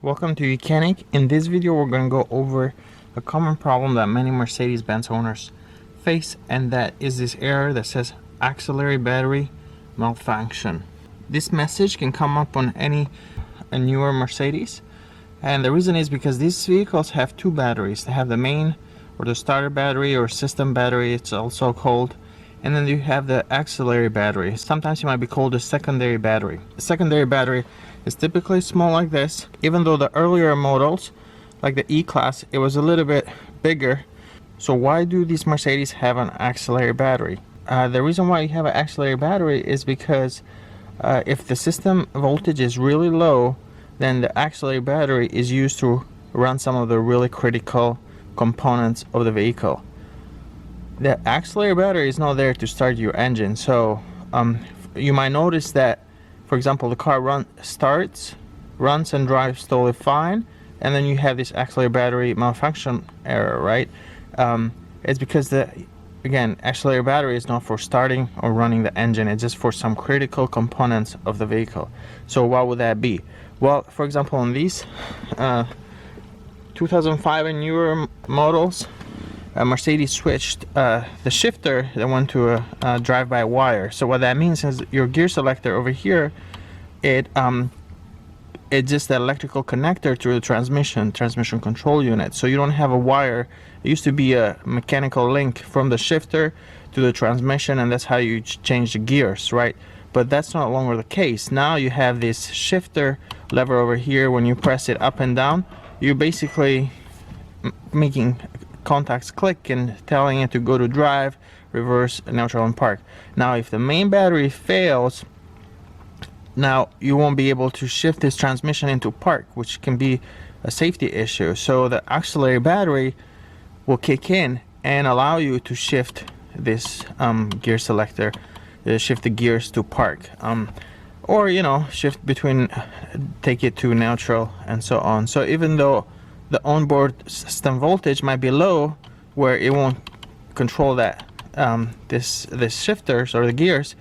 Welcome to YOUCANIC. In this video we're going to go over a common problem that many Mercedes Benz owners face, and that is this error that says auxiliary battery malfunction. This message can come up on a newer Mercedes, and the reason is because these vehicles have two batteries. They have the main or the starter battery or system battery, it's also called, and then you have the auxiliary battery. Sometimes it might be called a secondary battery. The secondary battery is typically small like this, even though the earlier models like the E-Class, it was a little bit bigger. So why do these Mercedes have an auxiliary battery? The reason why you have an auxiliary battery is because if the system voltage is really low, then the auxiliary battery is used to run some of the really critical components of the vehicle. The auxiliary battery is not there to start your engine, so you might notice that, for example, the car runs and drives totally fine, and then you have this auxiliary battery malfunction error, right? It's because again, auxiliary battery is not for starting or running the engine, it's just for some critical components of the vehicle. So what would that be? Well, for example, on these 2005 and newer models, Mercedes switched the shifter that went to a drive-by-wire. So what that means is your gear selector over here, it's just the electrical connector to the transmission control unit. So you don't have a wire. It used to be a mechanical link from the shifter to the transmission, and that's how you change the gears, right? But that's no longer the case. Now you have this shifter lever over here. When you press it up and down, you're basically making contacts click and telling it to go to drive, reverse, neutral, and park. Now if the main battery fails, now you won't be able to shift this transmission into park, which can be a safety issue. So the auxiliary battery will kick in and allow you to shift this gear selector, shift the gears to park, or shift between, take it to neutral, and so on. So even though the onboard system voltage might be low, where it won't control that this shifters or the gears,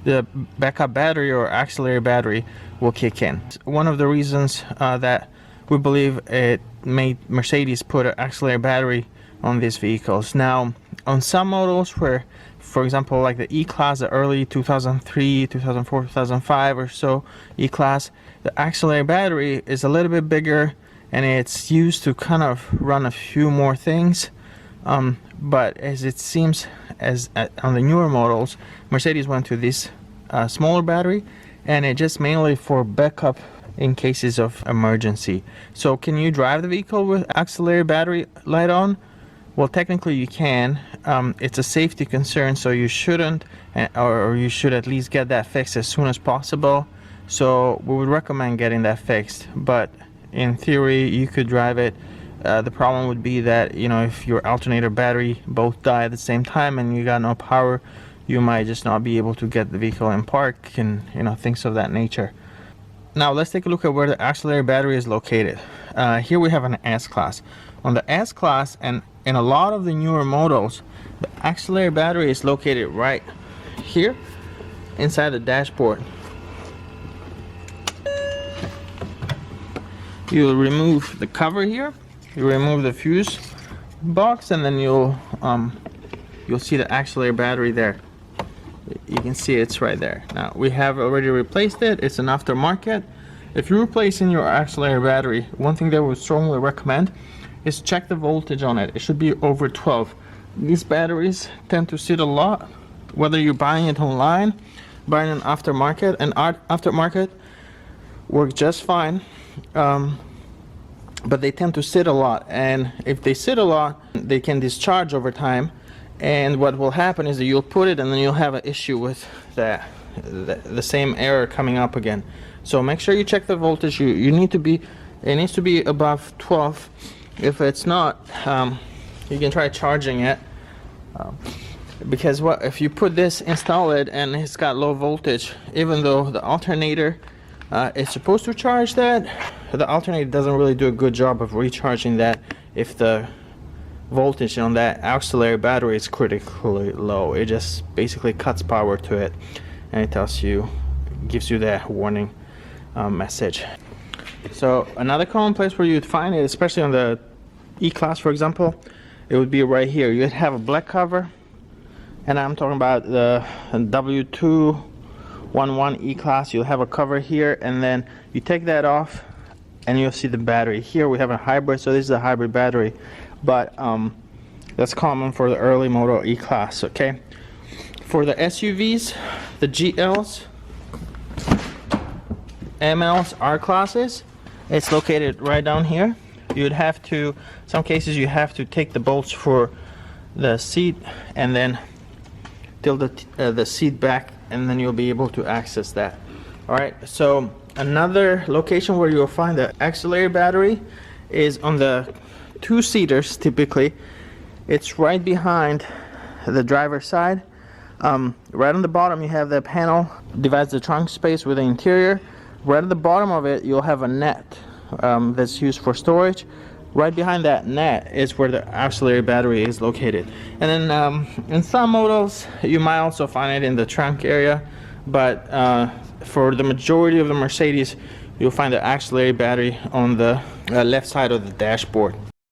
the backup battery or auxiliary battery will kick in. One of the reasons that we believe it made Mercedes put an auxiliary battery on these vehicles. Now, on some models where, for example, like the E-Class, the early 2003, 2004, 2005 or so E-Class, the auxiliary battery is a little bit bigger, and it's used to kind of run a few more things, but as it seems, on the newer models, Mercedes went to this smaller battery, and it just mainly for backup in cases of emergency. So can you drive the vehicle with auxiliary battery light on? Well, technically you can. It's a safety concern, so you shouldn't, or you should at least get that fixed as soon as possible. So we would recommend getting that fixed, but in theory you could drive it. The problem would be that if your alternator battery both die at the same time and you got no power, you might just not be able to get the vehicle in park and things of that nature. Now let's take a look at where the auxiliary battery is located. Here we have an S-Class. On the S-Class and in a lot of the newer models, the auxiliary battery is located right here inside the dashboard. You'll remove the cover here, you remove the fuse box, and then you'll see the auxiliary battery there. You can see it's right there. Now we have already replaced it. It's an aftermarket. If you're replacing your auxiliary battery, one thing that we would strongly recommend is check the voltage on it. It should be over 12. These batteries tend to sit a lot, whether you're buying it online, buying an aftermarket, and aftermarket work just fine. But they tend to sit a lot, and if they sit a lot, they can discharge over time, and what will happen is that you'll put it and then you'll have an issue with the same error coming up again. So make sure you check the voltage. It needs to be above 12. If it's not, you can try charging it, because if you put this, install it, and it's got low voltage, even though the alternator it's supposed to charge that, the alternator doesn't really do a good job of recharging that if the voltage on that auxiliary battery is critically low. It just basically cuts power to it, and it gives you that warning message. So another common place where you'd find it, especially on the E-Class for example, it would be right here. You'd have a black cover, and I'm talking about the W211 E-Class. You'll have a cover here, and then you take that off and you'll see the battery. Here we have a hybrid, so this is a hybrid battery, but that's common for the early model E-Class. Okay, for the SUVs, the GLs, MLs, R classes, it's located right down here. You'd have to, some cases you have to take the bolts for the seat and then tilt the seat back, and then you'll be able to access that. Alright, so another location where you'll find the auxiliary battery is on the two-seaters. Typically it's right behind the driver's side. Right on the bottom you have the panel, divides the trunk space with the interior. Right at the bottom of it you'll have a net that's used for storage. Right behind that net is where the auxiliary battery is located. And then in some models you might also find it in the trunk area, but for the majority of the Mercedes you'll find the auxiliary battery on the left side of the dashboard.